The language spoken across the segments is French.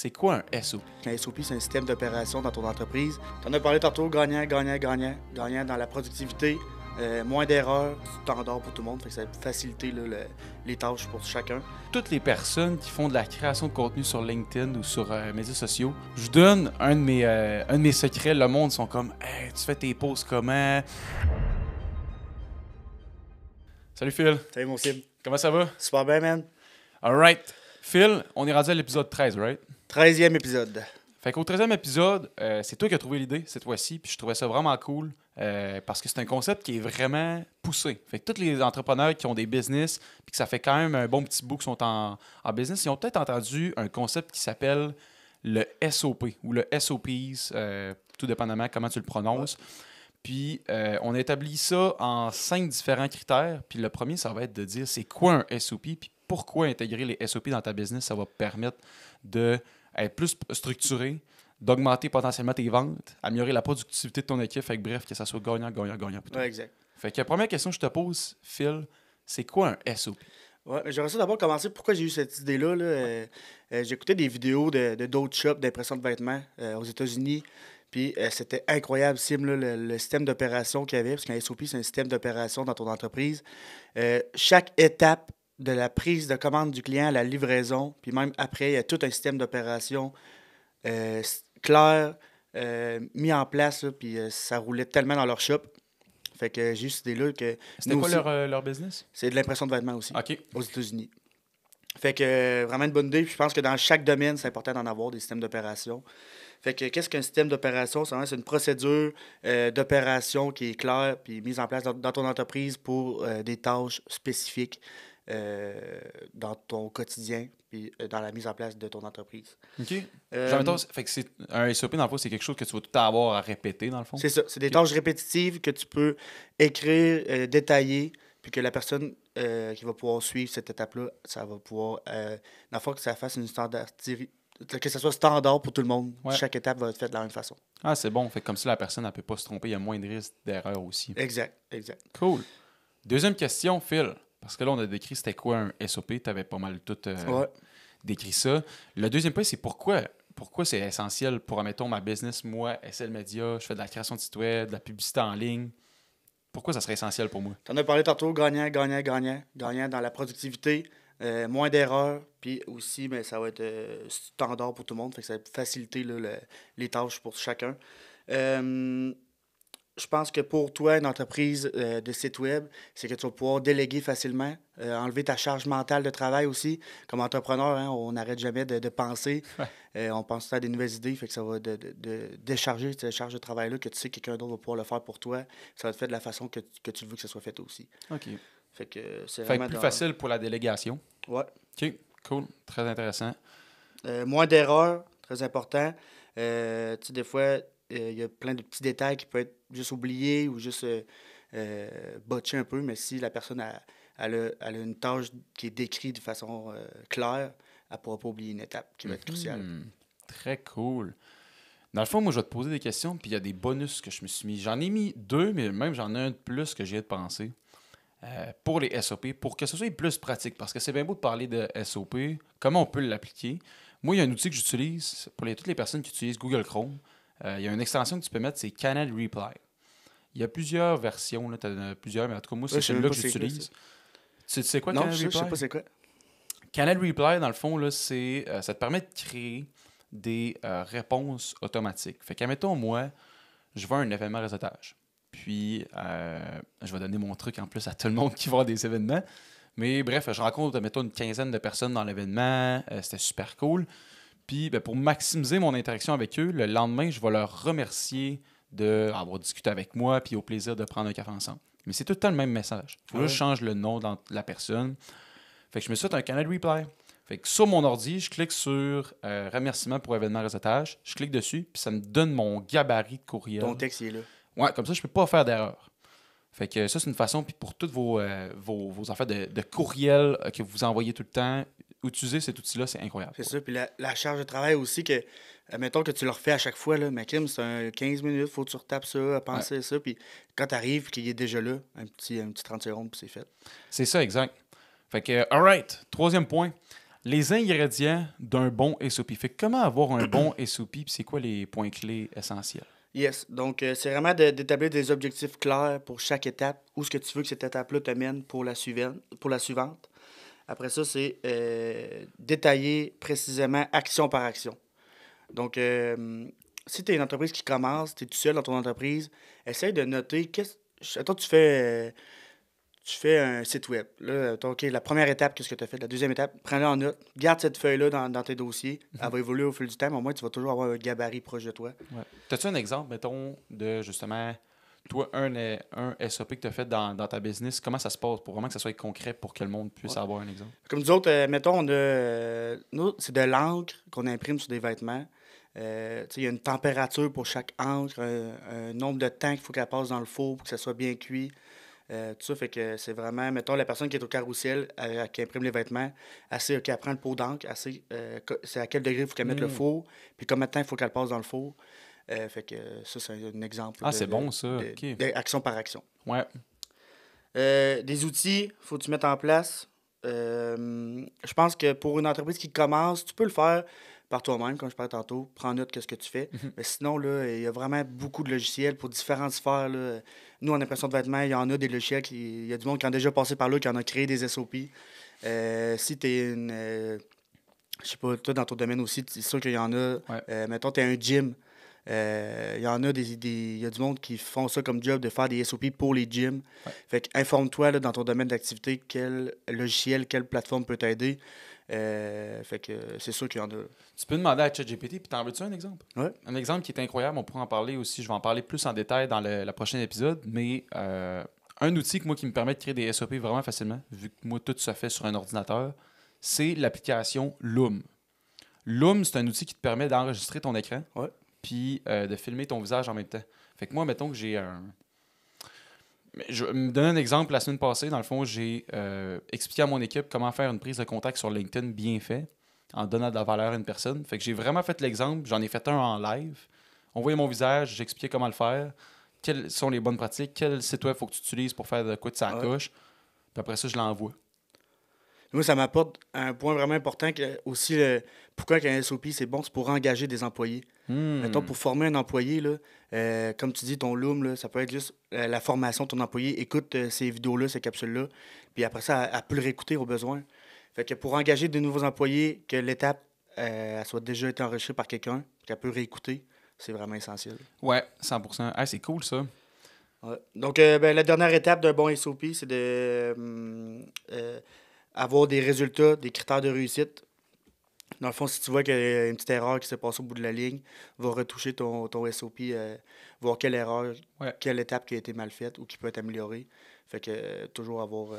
c'est quoi un SOP? Un SOP, c'est un système d'opération dans ton entreprise. Tu en as parlé tantôt, gagnant, gagnant, gagnant. Gagnant dans la productivité, moins d'erreurs, standard pour tout le monde. Fait que ça va faciliter là, les tâches pour chacun. Toutes les personnes qui font de la création de contenu sur LinkedIn ou sur médias sociaux, je vous donne un de mes secrets. Le monde sont comme « Hey, tu fais tes posts comment? » Salut Phil, Salut mon cible. comment ça va? Super bien, man. Alright. Phil, on est rendu à l'épisode 13, right? 13e épisode. Fait qu'au 13e épisode, c'est toi qui as trouvé l'idée cette fois-ci, puis je trouvais ça vraiment cool parce que c'est un concept qui est vraiment poussé. Fait que tous les entrepreneurs qui ont des business, puis que ça fait quand même un bon petit bout qui sont en business, ils ont peut-être entendu un concept qui s'appelle le SOP ou le SOPs, tout dépendamment comment tu le prononces. Ouais. Puis on a établi ça en 5 différents critères. Puis le premier, ça va être de dire c'est quoi un SOP, puis pourquoi intégrer les SOP dans ta business, ça va permettre d'être plus structuré, d'augmenter potentiellement tes ventes, améliorer la productivité de ton équipe, fait que bref, que ça soit gagnant pour toi. Ouais, exact. Fait que la première question que je te pose, Phil, c'est quoi un SOP? Ouais, j'aimerais ça d'abord commencer pourquoi j'ai eu cette idée-là. Là. J'écoutais des vidéos de d'autres shops d'impression de vêtements aux États-Unis. Puis c'était incroyable, Sim, là, le système d'opération qu'il y avait, parce qu'un SOP, c'est un système d'opération dans ton entreprise. Chaque étape de la prise de commande du client à la livraison, puis même après, il y a tout un système d'opération clair, mis en place, là, puis ça roulait tellement dans leur shop. Fait que j'ai eu cette idée-là que... C'était quoi leur business? C'est de l'impression de vêtements aussi, OK. aux États-Unis. Fait que vraiment une bonne idée, puis je pense que dans chaque domaine, c'est important d'en avoir des systèmes d'opération. Fait que qu'est-ce qu'un système d'opération? C'est une procédure d'opération qui est claire puis mise en place dans ton entreprise pour des tâches spécifiques dans ton quotidien puis dans la mise en place de ton entreprise. OK. Fait que c'est un SOP, dans le fond, c'est quelque chose que tu vas tout avoir à répéter, dans le fond? C'est ça. C'est des tâches répétitives que tu peux écrire, détailler, puis que la personne qui va pouvoir suivre cette étape-là, ça va pouvoir... dans le fond, que ça fasse une que ça soit standard pour tout le monde. Ouais. Chaque étape va être faite de la même façon. Ah, c'est bon. Fait que comme ça, la personne ne peut pas se tromper. Il y a moins de risques d'erreur aussi. Exact. Cool. Deuxième question, Phil. Parce que là, on a décrit c'était quoi un SOP. Tu avais pas mal tout décrit ça. Le deuxième point, c'est pourquoi c'est essentiel pour, admettons, ma business. Moi, SL Media, je fais de la création de site web, de la publicité en ligne. Pourquoi ça serait essentiel pour moi? Tu en as parlé tantôt, gagnant. Gagnant dans la productivité. Moins d'erreurs, puis aussi, mais ça va être standard pour tout le monde, fait que ça va faciliter là, les tâches pour chacun. Je pense que pour toi, une entreprise de site web, c'est que tu vas pouvoir déléguer facilement, enlever ta charge mentale de travail aussi. Comme entrepreneur, hein, on n'arrête jamais de penser. Ouais. On pense à des nouvelles idées, fait que ça va décharger cette charge de travail-là, que tu sais que quelqu'un d'autre va pouvoir le faire pour toi. Ça va être fait de la façon que tu veux que ça soit fait aussi. OK. Fait que c'est vraiment plus facile pour la délégation. Ouais. OK, cool. Très intéressant. Moins d'erreurs, très important. Tu sais, des fois, il y a plein de petits détails qui peuvent être juste oubliés ou juste botchés un peu, mais si la personne elle a une tâche qui est décrite de façon claire, elle ne pourra pas oublier une étape qui va être cruciale. Très cool. Dans le fond, moi, je vais te poser des questions, puis il y a des bonus que je me suis mis. J'en ai mis 2, mais même j'en ai un de plus que j'ai de penser. Pour les SOP, pour que ce soit plus pratique, parce que c'est bien beau de parler de SOP, comment on peut l'appliquer. Moi, il y a un outil que j'utilise pour toutes les personnes qui utilisent Google Chrome. Il y a une extension que tu peux mettre, c'est Canal Reply. Il y a plusieurs versions, tu en as plusieurs, mais en tout cas, moi, c'est celle-là que j'utilise. Tu sais quoi, Canal Reply? Non, je sais pas c'est quoi. Canal Reply, dans le fond, là, ça te permet de créer des réponses automatiques. Fait qu'admettons, moi, je veux un événement réseautage. Puis, je vais donner mon truc en plus à tout le monde qui va à des événements. Mais bref, je rencontre, mettons, une quinzaine de personnes dans l'événement. C'était super cool. Puis, pour maximiser mon interaction avec eux, le lendemain, je vais leur remercier d'avoir discuté avec moi puis au plaisir de prendre un café ensemble. Mais c'est tout le temps le même message. Il faut juste changer le nom de la personne. Fait que je me suis fait un canal reply. Fait que sur mon ordi, je clique sur remerciement pour événement réseautage. Je clique dessus, puis ça me donne mon gabarit de courriel. Ton texte, il est là. Ouais, comme ça, je peux pas faire d'erreur. Fait que ça, c'est une façon, puis pour toutes vos affaires de courriel que vous envoyez tout le temps, utiliser cet outil-là, c'est incroyable. C'est ça, puis la charge de travail aussi, que mettons que tu le refais à chaque fois, là, mais Kim, c'est un 15 minutes, faut que tu retapes ça, à penser à ça, puis quand tu arrives, qu'il est déjà là, un petit 30 secondes, puis c'est fait. C'est ça, exact. Fait que, all right, troisième point, Les ingrédients d'un bon SOP. Fait que comment avoir un bon SOP, puis c'est quoi les points clés essentiels? Yes. Donc, c'est vraiment d'établir des objectifs clairs pour chaque étape, où ce que tu veux que cette étape-là te mène pour la suivante. Après ça, c'est détailler précisément action par action. Donc, si tu es une entreprise qui commence, tu es tout seul dans ton entreprise, essaye de noter. Attends, tu fais un site web. Là, OK, la première étape, qu'est-ce que tu as fait? La deuxième étape, prends-la en note. Garde cette feuille-là dans tes dossiers. Elle va évoluer au fil du temps, mais au moins, tu vas toujours avoir un gabarit proche de toi. Ouais. As-tu un exemple, mettons, de justement, toi, un SOP que tu as fait dans ta business, comment ça se passe pour vraiment que ça soit concret pour que le monde puisse avoir un exemple? Comme nous autres, mettons, nous, c'est de l'encre qu'on imprime sur des vêtements. Il y a une température pour chaque encre, un nombre de temps qu'il faut qu'elle passe dans le four pour que ça soit bien cuit. Tout ça fait que c'est vraiment, mettons, la personne qui est au carrousel, qui imprime les vêtements, elle prend le pot d'encre, c'est à quel degré il faut qu'elle mette le four, puis combien de temps il faut qu'elle passe dans le four. Fait que ça, c'est un exemple Ah, c'est bon, ça. OK. action par action. Ouais. Des outils, faut que tu mettes en place. Je pense que pour une entreprise qui commence, tu peux le faire par toi-même, comme je parlais tantôt. Prends note de ce que tu fais. Mais sinon, là, il y a vraiment beaucoup de logiciels pour différentes sphères. Là. Nous, en impression de vêtements, il y en a des logiciels. Il y a du monde qui a déjà passé par là, qui en a créé des SOP. Si tu es une... je sais pas, toi, dans ton domaine aussi, c'est sûr qu'il y en a. Ouais. Mettons, tu es un gym. Il y en a il y a du monde qui font ça comme job de faire des SOP pour les gyms. Ouais. Fait que informe-toi là, dans ton domaine d'activité quel logiciel, quelle plateforme peut t'aider. Fait que c'est sûr qu'il y en a. Tu peux demander à ChatGPT, puis t'en veux-tu un exemple? Ouais. Un exemple qui est incroyable, on pourra en parler aussi, je vais en parler plus en détail dans le prochain épisode, mais un outil qui me permet de créer des SOP vraiment facilement, vu que moi, tout se fait sur un ordinateur, c'est l'application Loom. Loom, c'est un outil qui te permet d'enregistrer ton écran, Ouais. puis de filmer ton visage en même temps. Fait que moi, mettons que j'ai un... Je vais me donner un exemple. La semaine passée, dans le fond, j'ai expliqué à mon équipe comment faire une prise de contact sur LinkedIn bien fait, en donnant de la valeur à une personne. Fait que j'ai vraiment fait l'exemple. J'en ai fait un en live. On voyait mon visage, j'expliquais comment le faire, quelles sont les bonnes pratiques, quel site web il faut que tu utilises pour faire de quoi de sa coche. Puis après ça, je l'envoie. Moi, ça m'apporte un point vraiment important que aussi pourquoi un SOP c'est bon, c'est pour engager des employés. Mettons, pour former un employé, là, comme tu dis, ton Loom, là, ça peut être juste la formation de ton employé. Écoute ces vidéos-là, ces capsules-là, puis après ça, elle peut le réécouter au besoin. Fait que pour engager de nouveaux employés, que l'étape elle soit déjà été enregistrée par quelqu'un, qu'elle peut réécouter, c'est vraiment essentiel. Ouais, 100%. Ah, c'est cool, ça. Ouais. Donc, la dernière étape d'un bon SOP, c'est de avoir des résultats, des critères de réussite. Dans le fond, si tu vois qu'il y a une petite erreur qui s'est passée au bout de la ligne, va retoucher ton SOP, voir quelle erreur, quelle étape qui a été mal faite ou qui peut être améliorée. Fait que toujours avoir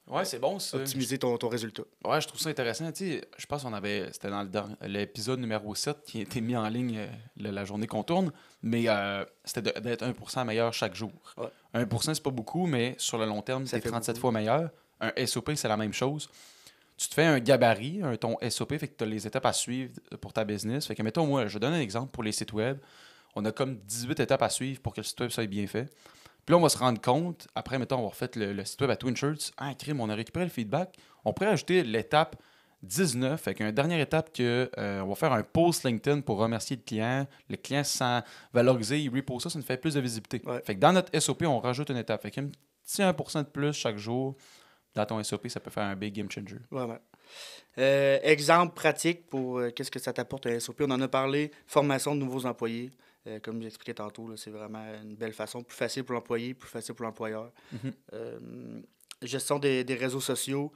Ouais, c'est bon, ça. optimisé ton résultat. Ouais, je trouve ça intéressant. Tu sais, je pense qu'on avait... C'était dans l'épisode numéro 7 qui a été mis en ligne la journée qu'on tourne, mais c'était d'être 1% meilleur chaque jour. Ouais. 1%, c'est pas beaucoup, mais sur le long terme, c'est 37 fois meilleur. Un SOP, c'est la même chose. Tu te fais un gabarit, ton SOP, fait que tu as les étapes à suivre pour ta business. Fait que, mettons, moi, je donne un exemple pour les sites web. On a comme 18 étapes à suivre pour que le site web soit bien fait. Puis là, on va se rendre compte, après, mettons, on va refaire le site web à Twin Shirts. Ah, crime, on a récupéré le feedback. On pourrait ajouter l'étape 19, fait qu'une dernière étape que on va faire un post LinkedIn pour remercier le client. Le client se sent valorisé, il reposte ça, ça nous fait plus de visibilité. Ouais. Fait que dans notre SOP, on rajoute une étape. Fait qu'un petit 1% de plus chaque jour dans ton SOP, ça peut faire un big game changer. Vraiment. Exemple pratique pour qu'est-ce que ça t'apporte un SOP. On en a parlé, formation de nouveaux employés. Comme j'expliquais tantôt, là, c'est vraiment une belle façon, plus facile pour l'employé, plus facile pour l'employeur. Gestion des réseaux sociaux.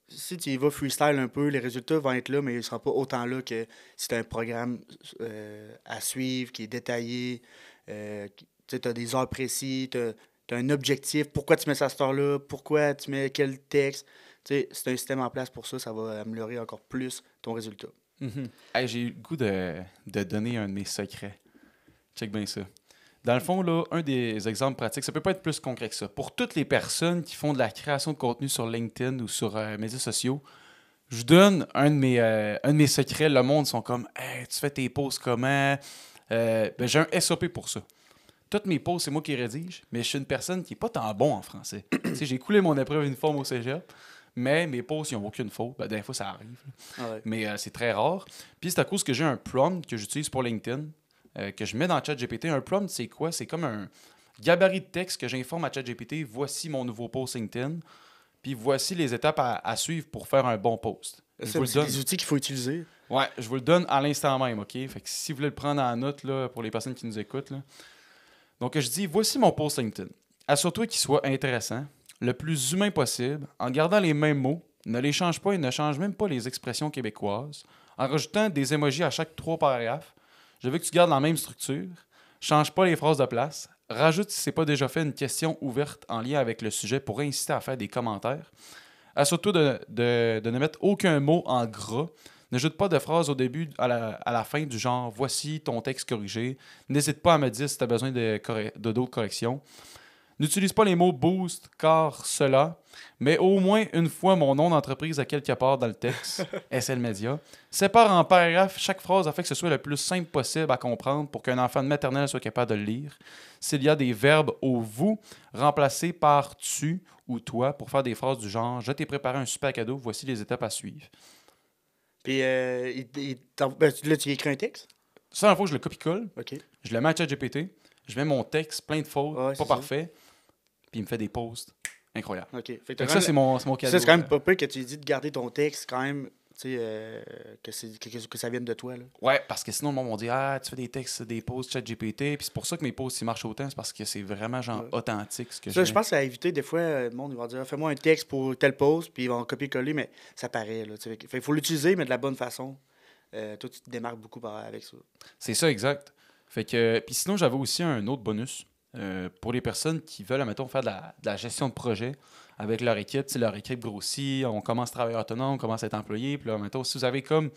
Si tu y vas freestyle un peu, les résultats vont être là, mais ils ne seront pas autant là que si tu as un programme à suivre qui est détaillé. Tu as des heures précises, tu as un objectif. Pourquoi tu mets ça à cette heure-là? Pourquoi tu mets quel texte? C'est un système en place pour ça, ça va améliorer encore plus ton résultat. Hey, j'ai eu le goût de donner un de mes secrets. Check bien ça. Dans le fond, là, un des exemples pratiques, ça peut pas être plus concret que ça. Pour toutes les personnes qui font de la création de contenu sur LinkedIn ou sur médias sociaux, je donne un de mes secrets. Le monde sont comme hey, tu fais tes posts comment? J'ai un SOP pour ça. Toutes mes posts, c'est moi qui rédige, mais je suis une personne qui n'est pas tant bon en français. J'ai coulé mon épreuve uniforme au cégep, mais mes posts, ils n'ont aucune faute. Ben, des fois, ça arrive. Ah ouais. Mais c'est très rare. Puis c'est à cause que j'ai un prompt que j'utilise pour LinkedIn, que je mets dans ChatGPT. Un prompt, c'est quoi? C'est comme un gabarit de texte que j'informe à ChatGPT. Voici mon nouveau post LinkedIn. Puis voici les étapes à suivre pour faire un bon post. Je vous le C'est donne. des outils qu'il faut utiliser. Ouais, je vous le donne à l'instant même, OK? Fait que si vous voulez le prendre en note là, pour les personnes qui nous écoutent, là. Donc je dis, voici mon post LinkedIn. Assure-toi qu'il soit intéressant, le plus humain possible, en gardant les mêmes mots, ne les change pas et ne change même pas les expressions québécoises, en rajoutant des emojis à chaque 3 paragraphes. Je veux que tu gardes la même structure, change pas les phrases de place, rajoute si c'est pas déjà fait une question ouverte en lien avec le sujet pour inciter à faire des commentaires. Assure-toi de ne mettre aucun mot en gras. N'ajoute pas de phrase au début à la fin du genre « Voici ton texte corrigé ». N'hésite pas à me dire si tu as besoin de d'autres corrections. N'utilise pas les mots boost, car cela, mais au moins une fois mon nom d'entreprise à quelque part dans le texte, SL Media. Sépare en paragraphes chaque phrase afin que ce soit le plus simple possible à comprendre pour qu'un enfant de maternelle soit capable de le lire. S'il y a des verbes au vous, remplacés par tu ou toi pour faire des phrases du genre je t'ai préparé un super cadeau, voici les étapes à suivre. Puis, là, tu écris un texte? Ça, dans le fond, je le copie-colle, OK. je le mets à ChatGPT, je mets mon texte plein de fautes, Ouais, pas c'est ça. parfait, puis il me fait des posts incroyables. OK. Fait que Fait t'as que quand ça, même- c'est mon cadeau. ça, c'est quand même pas peu que tu dis de garder ton texte quand même, tu sais, que ça vienne de toi, là. Ouais, parce que sinon, le monde va dire ah, tu fais des textes, des posts ChatGPT, puis c'est pour ça que mes posts ils marchent autant, c'est parce que c'est vraiment genre Ouais. authentique ce que Ça, je je mets. pense que ça a évité, des fois, le monde, il va dire, fais-moi un texte pour tel post, puis ils vont copier-coller, mais ça paraît, là. Tu sais. Fait qu'il faut l'utiliser, mais de la bonne façon. Toi, tu te démarques beaucoup avec ça. C'est ça, exact. Fait que, puis sinon, j'avais aussi un autre bonus pour les personnes qui veulent, admettons, faire de la gestion de projet avec leur équipe. Tu sais, leur équipe grossit, on commence à travailler autonome, on commence à être employé. Puis là, admettons, si vous avez comme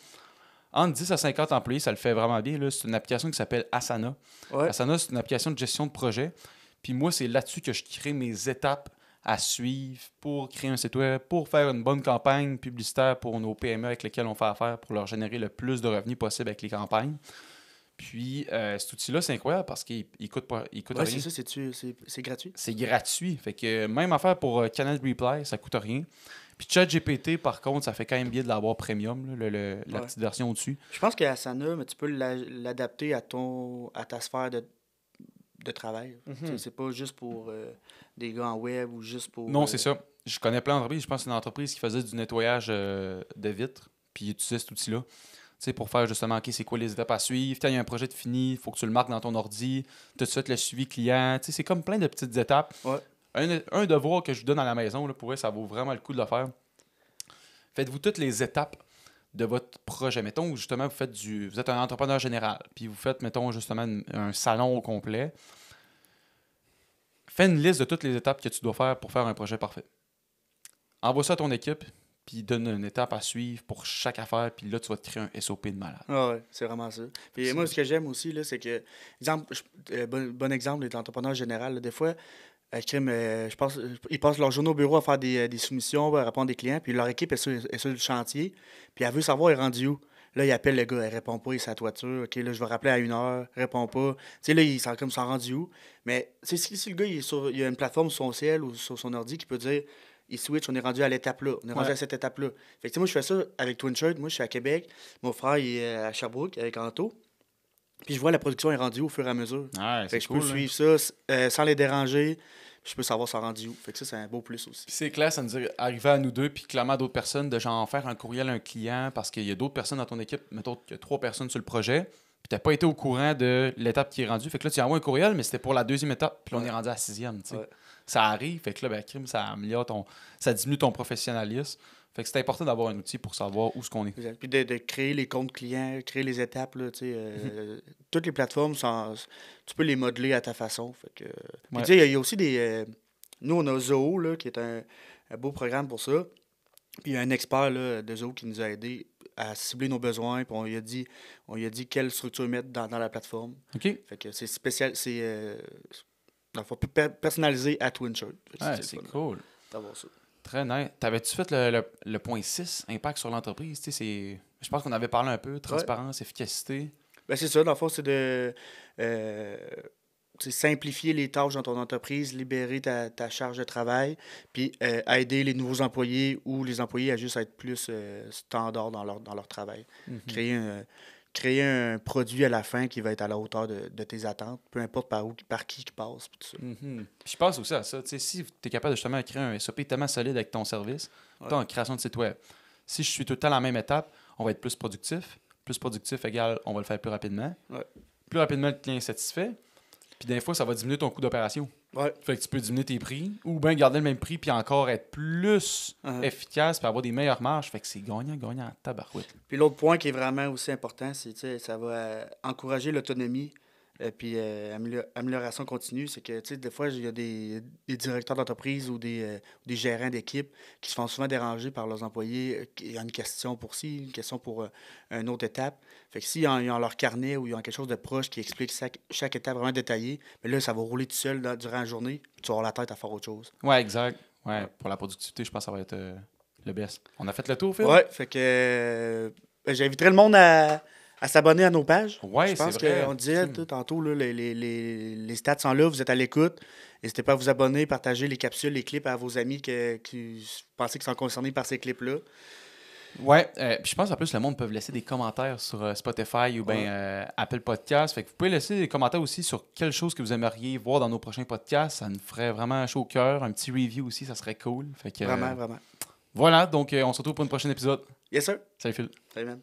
entre 10 à 50 employés, ça le fait vraiment bien. Là. C'est une application qui s'appelle Asana. Ouais. Asana, c'est une application de gestion de projet. Puis moi, c'est là-dessus que je crée mes étapes à suivre pour créer un site web, pour faire une bonne campagne publicitaire pour nos PME avec lesquelles on fait affaire, pour leur générer le plus de revenus possible avec les campagnes. Puis, cet outil-là, c'est incroyable parce qu'il ne coûte Ouais, rien. c'est ça, c'est gratuit. C'est gratuit. Fait que même affaire pour Canal Reply, ça coûte rien. Puis ChatGPT, par contre, ça fait quand même bien de l'avoir premium, là, la Ouais. petite version au-dessus. Je pense qu'Asana, mais tu peux l'adapter à ta sphère de travail. Tu sais, c'est pas juste pour des gars en web ou juste pour. Non, c'est ça. Je connais plein d'entreprises. Je pense que c'est une entreprise qui faisait du nettoyage de vitres, puis ils utilisaient cet outil-là. Tu sais, pour faire justement, OK, c'est quoi les étapes à suivre. Quand il y a un projet de fini, il faut que tu le marques dans ton ordi. Tout de suite, le suivi client. Tu sais, c'est comme plein de petites étapes. Ouais. Un devoir que je vous donne à la maison, là, pour vrai, ça vaut vraiment le coup de le faire. Faites-vous toutes les étapes de votre projet. Mettons, où justement, vous êtes un entrepreneur général, puis vous faites, mettons, justement, un salon au complet. Fais une liste de toutes les étapes que tu dois faire pour faire un projet parfait. Envoie ça à ton équipe, puis donne une étape à suivre pour chaque affaire, puis là, tu vas te créer un SOP de malade. Ah ouais, c'est vraiment ça. Puis moi, ce que j'aime aussi, là, c'est que, exemple, bon exemple, les entrepreneurs général, là, des fois, je pense, ils passent leur journée au bureau à faire des soumissions, à répondre des clients, puis leur équipe est sur le chantier, puis elle veut savoir, elle est rendue où. Là, il appelle le gars, elle répond pas, il est sur la toiture. OK, là, je vais rappeler à 1 heure, répond pas. Tu sais, là, il s'en comme s'en rendu où. Mais, tu sais, si le gars, il a une plateforme sur son ciel ou sur son ordi qui peut dire, il switch, on est rendu à l'étape là, on est rendu à cette étape-là. Fait que, tu sais, moi, je fais ça avec TwinShirt. Moi, je suis à Québec. Mon frère, il est à Sherbrooke avec Anto. Puis je vois la production est rendue où au fur et à mesure. Ouais, Fait c'est que je cool. peux Là. suivre ça sans les déranger. Puis je peux savoir ça rendu où. Fait que ça, c'est un beau plus aussi. Puis c'est clair, ça nous dit arriver à nous deux, puis clairement à d'autres personnes, de genre faire un courriel à un client parce qu'il y a d'autres personnes dans ton équipe, mettons qu'il y a 3 personnes sur le projet, puis t'as pas été au courant de l'étape qui est rendue. Fait que là, tu envoies un courriel, mais c'était pour la 2e étape, puis là, on est rendu à la 6e. Tu sais. Ouais. Ça arrive, fait que là, ben, crime, ça diminue ton professionnalisme. Fait que c'est important d'avoir un outil pour savoir où est-ce qu'on est. Exact. Puis de créer les comptes clients, créer les étapes, là, tu sais, toutes les plateformes, tu peux les modeler à ta façon. Fait que, puis Ouais. tu sais, il y a aussi des... nous, on a Zoho, là, qui est un beau programme pour ça. Puis il y a un expert là, de Zoho qui nous a aidés à cibler nos besoins. Puis on lui a dit quelle structure mettre dans la plateforme. OK? Fait que c'est spécial, c'est dans le fond, personnalisé à TwinShirt. Fait que Ouais, le c'est fun cool. d'avoir ça. Très nice. T'avais-tu fait le point 6, impact sur l'entreprise? Tu sais, je pense qu'on avait parlé un peu, transparence, efficacité. Ben, c'est ça, dans le fond, c'est de simplifier les tâches dans ton entreprise, libérer ta charge de travail, puis aider les nouveaux employés ou les employés à juste être plus standards dans leur travail. Mhm. Créer un produit à la fin qui va être à la hauteur de tes attentes, peu importe par qui tu passes. Puis tout ça. Mhm. Puis je pense aussi à ça. Tu sais, si tu es capable de justement créer un SOP tellement solide avec ton service, Ouais. toi, en création de site web, si je suis tout le temps à la même étape, on va être plus productif. Plus productif égale, on va le faire plus rapidement. Ouais. Plus rapidement, le client est satisfait. Puis des fois, ça va diminuer ton coût d'opération. Ouais. Fait que tu peux diminuer tes prix ou bien garder le même prix puis encore être plus efficace puis avoir des meilleures marges. Fait que c'est gagnant en tabarouette. Puis l'autre point qui est vraiment aussi important, c'est ça va encourager l'autonomie puis amélioration continue. C'est que des fois, il y a des directeurs d'entreprise ou des gérants d'équipe qui se font souvent déranger par leurs employés qui ont une question pour ci, une question pour une autre étape. Fait que s'ils ils ont leur carnet ou ils ont quelque chose de proche qui explique chaque étape vraiment détaillée, mais là, ça va rouler tout seul durant la journée, puis tu vas avoir la tête à faire autre chose. Ouais, exact. Ouais, Ouais. pour la productivité, je pense que ça va être le best. On a fait le tour, Phil? Ouais, fait que j'inviterais le monde à s'abonner à nos pages. Ouais, Je pense c'est vrai. qu'on disait tantôt, là, les stats sont là, vous êtes à l'écoute. N'hésitez pas à vous abonner, partager les capsules, les clips à vos amis qui pensez qu'ils sont concernés par ces clips-là. Ouais, puis je pense en plus le monde peut laisser des commentaires sur Spotify ou bien Apple Podcasts. Fait que vous pouvez laisser des commentaires aussi sur quelle chose que vous aimeriez voir dans nos prochains podcasts. Ça nous ferait vraiment chaud au cœur. Un petit review aussi, ça serait cool. Fait que, Vraiment, vraiment. voilà, donc on se retrouve pour un prochain épisode. Yes, sir. Salut Phil. Salut, man.